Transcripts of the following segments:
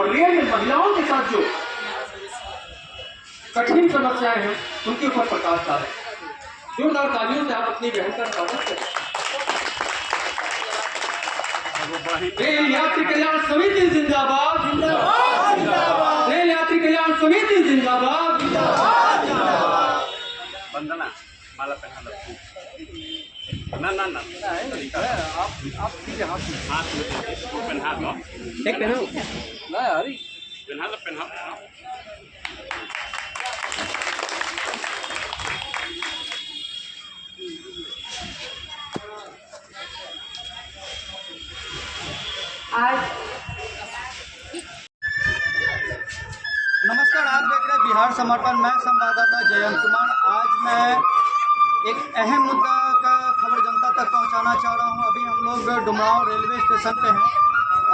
और रेल में महिलाओं के साथ जो कठिन समस्याएं हैं उनके ऊपर प्रकाश डालें। जोरदार तालियों से आप अपनी बहन का स्वागत करें। रेल यात्री कल्याण समिति जिंदाबाद, जिंदाबाद, जिंदाबाद। रेल यात्री कल्याण समिति जिंदाबाद, जिंदाबाद, जिंदाबाद। वंदना माला पहना लो। ना ना ना आप सीधे हाथ पहना लो। एक पहनो ना यार पहना लो पहना। आज नमस्कार, आप देख रहे हैं बिहार समर्पण। मैं संवाददाता जयंत कुमार। आज मैं एक अहम मुद्दा का खबर जनता तक पहुंचाना चाह रहा हूं। अभी हम लोग डुमरांव रेलवे स्टेशन पे हैं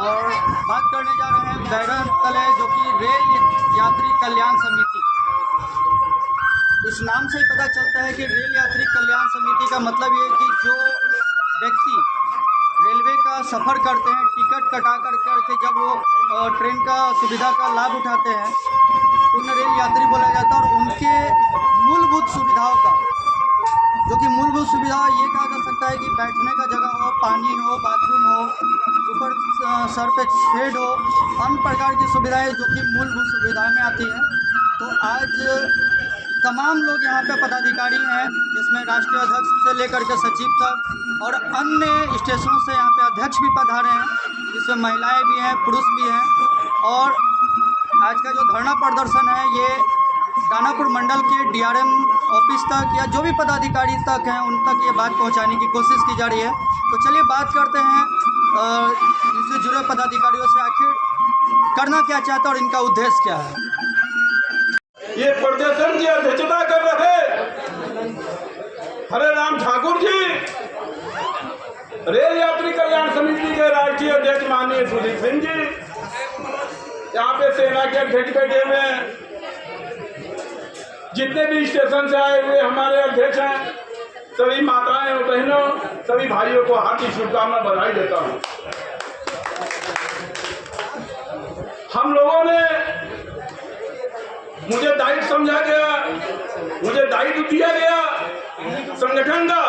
और बात करने जा रहे हैं बैनर तले, जो कि रेल यात्री कल्याण समिति। इस नाम से ही पता चलता है कि रेल यात्री कल्याण समिति का मतलब ये है कि जो व्यक्ति रेलवे का सफ़र करते हैं, टिकट कटा करके जब वो ट्रेन का सुविधा का लाभ उठाते हैं तो उन्हें रेल यात्री बोला जाता है। और उनके मूलभूत सुविधाओं का, जो कि मूलभूत सुविधा ये कहा जा सकता है कि बैठने का जगह हो, पानी हो, बाथरूम हो, ऊपर सर पे शेड हो, अन्य प्रकार की सुविधाएं जो कि मूलभूत सुविधाएं में आती हैं। तो आज तमाम लोग यहाँ पे पदाधिकारी हैं, जिसमें राष्ट्रीय अध्यक्ष से लेकर के सचिव तक और अन्य स्टेशनों से यहाँ पे अध्यक्ष भी पधारे हैं, जिसमें महिलाएं भी हैं, पुरुष भी हैं। और आज का जो धरना प्रदर्शन है ये दानापुर मंडल के DRM ऑफिस तक या जो भी पदाधिकारी तक हैं उन तक ये बात पहुँचाने की कोशिश की जा रही है। तो चलिए बात करते हैं इनसे जुड़े पदाधिकारियों से, आखिर करना क्या चाहते हैं और इनका उद्देश्य क्या है। ये प्रदर्शन की अध्यक्षता कर रहे हरे राम ठाकुर जी, रेल यात्री कल्याण समिति के राष्ट्रीय अध्यक्ष माननीय सुधीर सिंह जी, यहाँ पे सेना के अध्यक्ष बैठे हुए हैं, जितने भी स्टेशन से आए हुए हमारे अध्यक्ष हैं, सभी माताएं और बहनों, सभी भाइयों को हार्दिक शुभकामना बधाई देता हूँ। हम लोगों ने, मुझे दायित्व समझा गया, मुझे दायित्व दिया गया संगठन का।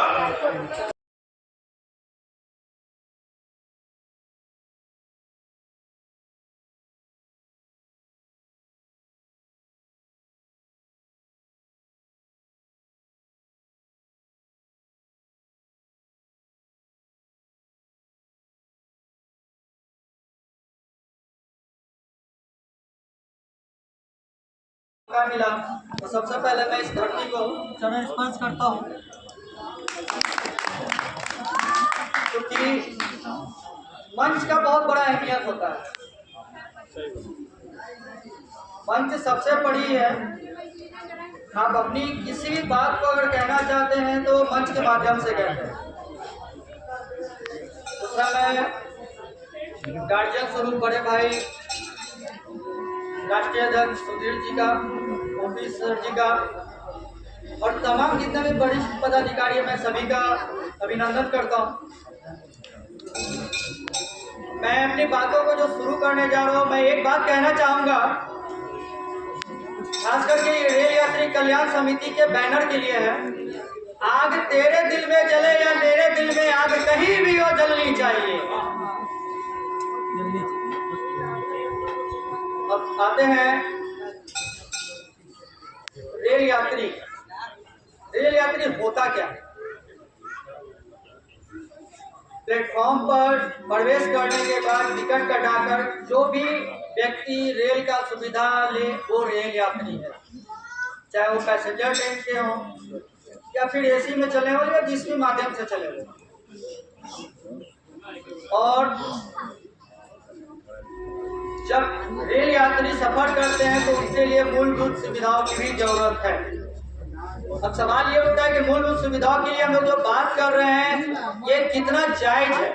मिला तो सबसे पहले मैं इस धरती को चरण स्पर्श करता हूँ, क्योंकि मंच का बहुत बड़ा अहमियत होता है। मंच सबसे बड़ी है। आप अपनी किसी भी बात को अगर कहना चाहते हैं तो मंच के माध्यम से कहते हैं। दूसरा, मैं गार्जियन स्वरूप बड़े भाई राष्ट्रीय अध्यक्ष सुधीर जी का, ऑफिसर जी का और तमाम जितने भी वरिष्ठ पदाधिकारी हैं, मैं सभी का अभिनंदन करता हूं। मैं अपनी बातों को जो शुरू करने जा रहा हूं, मैं एक बात कहना चाहूंगा, खास करके रेल यात्री कल्याण समिति के बैनर के लिए है। आग तेरे दिल में जले या मेरे दिल में आग, कहीं भी हो जलनी चाहिए। अब आते हैं रेल यात्री। रेल यात्री होता क्या? प्लेटफॉर्म पर प्रवेश करने के बाद टिकट कटाकर जो भी व्यक्ति रेल का सुविधा ले वो रेल यात्री है, चाहे वो पैसेंजर ट्रेन के हो या फिर AC में चले हो या जिस भी माध्यम से चले हो। और जब रेल यात्री सफर करते हैं तो उनके लिए मूलभूत सुविधाओं की भी जरूरत है। अब सवाल ये होता है कि मूलभूत सुविधाओं के लिए हम लोग जो बात कर रहे हैं ये कितना जायज है।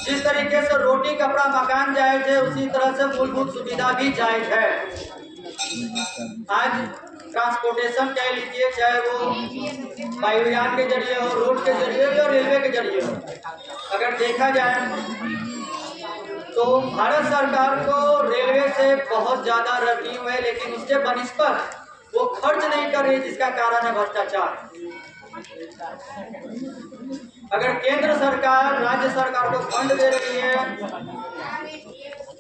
जिस तरीके से रोटी कपड़ा मकान जायज है, उसी तरह से मूलभूत सुविधा भी जायज है। आज ट्रांसपोर्टेशन कह लीजिए, चाहे वो वायुयान के जरिए हो, रोड के जरिए या रेलवे के जरिए हो, अगर देखा जाए तो भारत सरकार को रेलवे से बहुत ज़्यादा रेवेन्यू है, लेकिन उसके बनिस्पत वो खर्च नहीं कर रही, जिसका कारण है भ्रष्टाचार। अगर केंद्र सरकार राज्य सरकार को फंड दे रही है,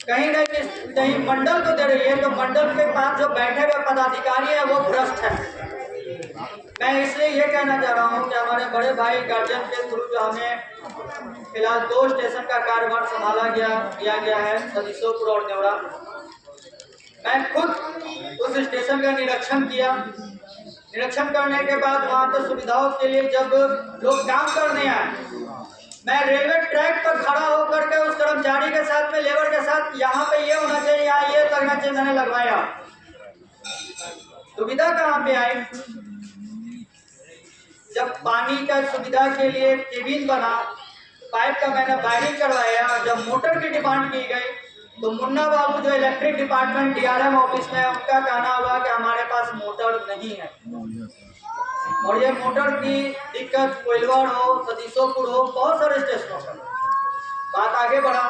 कहीं न कहीं मंडल को दे रही है, तो मंडल के पास जो बैठे हुए पदाधिकारी है वो भ्रष्ट है। मैं इसलिए ये कहना चाह रहा हूँ कि हमारे बड़े भाई गार्जियन के थ्रू जो हमें फिलहाल 2 स्टेशन का कार्यभार संभाला दिया गया है, सतीशोपुर और नेवरा। मैं खुद उस स्टेशन का निरीक्षण किया। निरीक्षण करने के बाद वहाँ पर सुविधाओं के लिए जब लोग काम करने आए, मैं रेलवे ट्रैक पर खड़ा होकर के उस कर्मचारी के साथ में, लेबर के साथ, यहाँ पे ये होना चाहिए, यहाँ ये लगना चाहिए, मैंने लगवाया। सुविधा कहाँ पे आई? जब पानी का सुविधा के लिए केबिन बना, पाइप का मैंने वायरिंग करवाया। जब मोटर की डिमांड की गई तो मुन्ना बाबू जो इलेक्ट्रिक डिपार्टमेंट DRM ऑफिस में, उनका कहना हुआ कि हमारे पास मोटर नहीं है। और ये मोटर की दिक्कत कोइलवर हो, सतीशोपुर हो, बहुत सारे स्टेशनों पर बात आगे बढ़ा।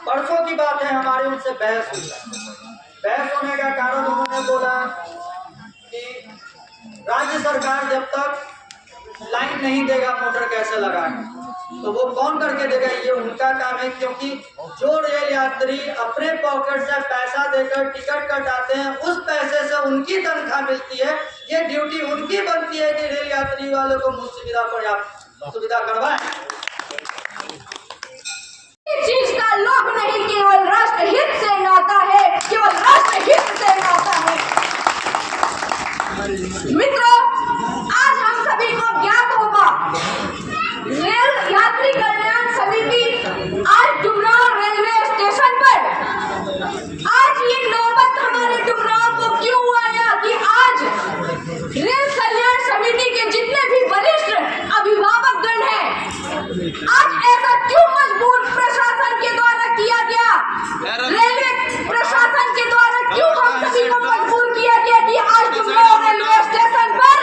परसों की बात है, हमारे उनसे बहस हुई। बहस होने का कारण उन्होंने बोला कि राज्य सरकार जब तक लाइन नहीं देगा मोटर कैसे लगाएगा, तो वो कौन करके देगा? ये उनका काम है, क्योंकि जो रेल यात्री अपने पॉकेट से पैसा देकर टिकट कटाते हैं, उस पैसे से उनकी तनख्वाह मिलती है। ये ड्यूटी उनकी बनती है कि रेल यात्री वालों को मुफ्त सुविधा पर्याप्त सुविधा करवाएं। इस चीज का लोभ नहीं केवल राष्ट्र हित से नाता है, केवल राष्ट्र हित से नाता है। मित्रों, आज हम सभी को ज्ञात होगा, रेल यात्री कल्याण समिति आज डुमरांव रेलवे स्टेशन पर, आज ये नौबत हमारे डुमरांव को क्यों आया कि आज रेल कल्याण समिति के जितने भी वरिष्ठ अभिभावकगण हैं, आज ऐसा क्यों मजबूर प्रशासन के द्वारा किया गया, रेलवे प्रशासन के द्वारा क्यों हम सभी को मजबूर किया गया कि आज डुमरांव रेलवे स्टेशन पर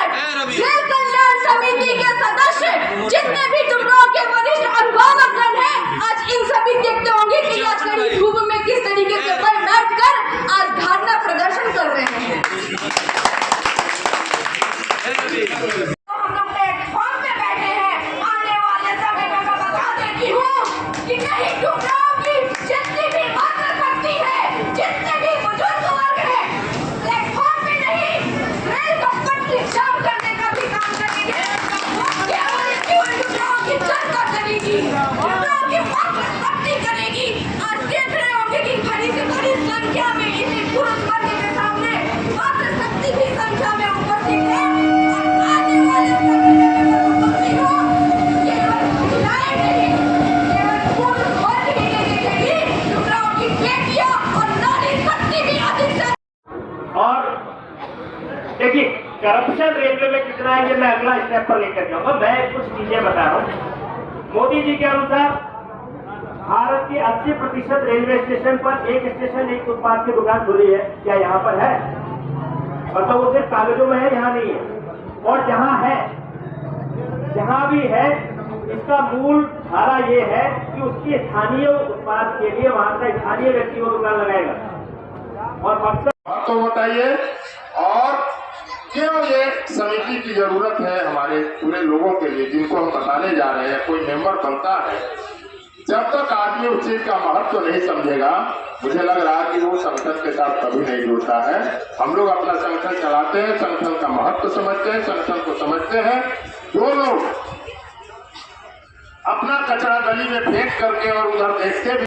रेल कल्याण समिति के सदस्य, जितने भी डुमरांव के वरिष्ठ अभिभावकगण हैं, आज इन सभी देखते होंगे कि आज कड़ी धूप में किस तरीके से बैठकर आज धरना प्रदर्शन कर रहे हैं। हम लोग प्लेटफॉर्म पे बैठे हैं। आने वाले समय में मैं बता देती हूँ कि नहीं, डुमरांव की जितनी भी मातृशक्ति है, जितने भी बुजुर्ग वर्ग है, प्लेटफॉर्म पे नहीं, रेल का पटरी जाम करने का भी काम करेंगे। डुमरांव की जनता करेगी, डुमरांव की मातृशक्ति करेगी। आज देख रहे होंगे कि बड़ी से बड़ी संख्या में इतने पुरुष वर्ग के सामने मातृशक्ति भी संख्या में उपस्थित है। आने वाले समय में मैं बताती हूँ, केवल महिलाएं नहीं, केवल पुरुष वर्ग ही नहीं देखेगी, डुमरांव की बेटियां और नारी शक्ति भी अधिक से। और देखिए, करप्शन रेलवे में कितना है, ये मैं अगला स्टेप पर लेकर जाऊंगा। मैं कुछ चीजें बता रहा हूँ। मोदी जी के अनुसार भारत के 80% रेलवे स्टेशन पर एक स्टेशन एक उत्पाद की दुकान खुली है। क्या यहाँ पर है? मतलब वो सिर्फ कागजों में है, यहाँ नहीं है। और जहाँ है, जहाँ भी है, इसका मूल धारा ये है कि उसकी स्थानीय उत्पाद के लिए वहां का स्थानीय व्यक्ति वो दुकान लगाएगा। और मकसद तो बताइए, और क्यों ये समिति की जरूरत है हमारे पूरे लोगों के लिए, जिनको हम बताने जा रहे हैं। कोई मेंबर बनता है, जब तक आदमी उस चीज का महत्व नहीं समझेगा, मुझे लग रहा है कि वो संगठन के साथ कभी नहीं जुड़ता है। हम लोग अपना संगठन चलाते हैं, संगठन का महत्व समझते हैं, संगठन को समझते हैं। जो लोग अपना कचरा गली में फेंक करके और उधर देखते भी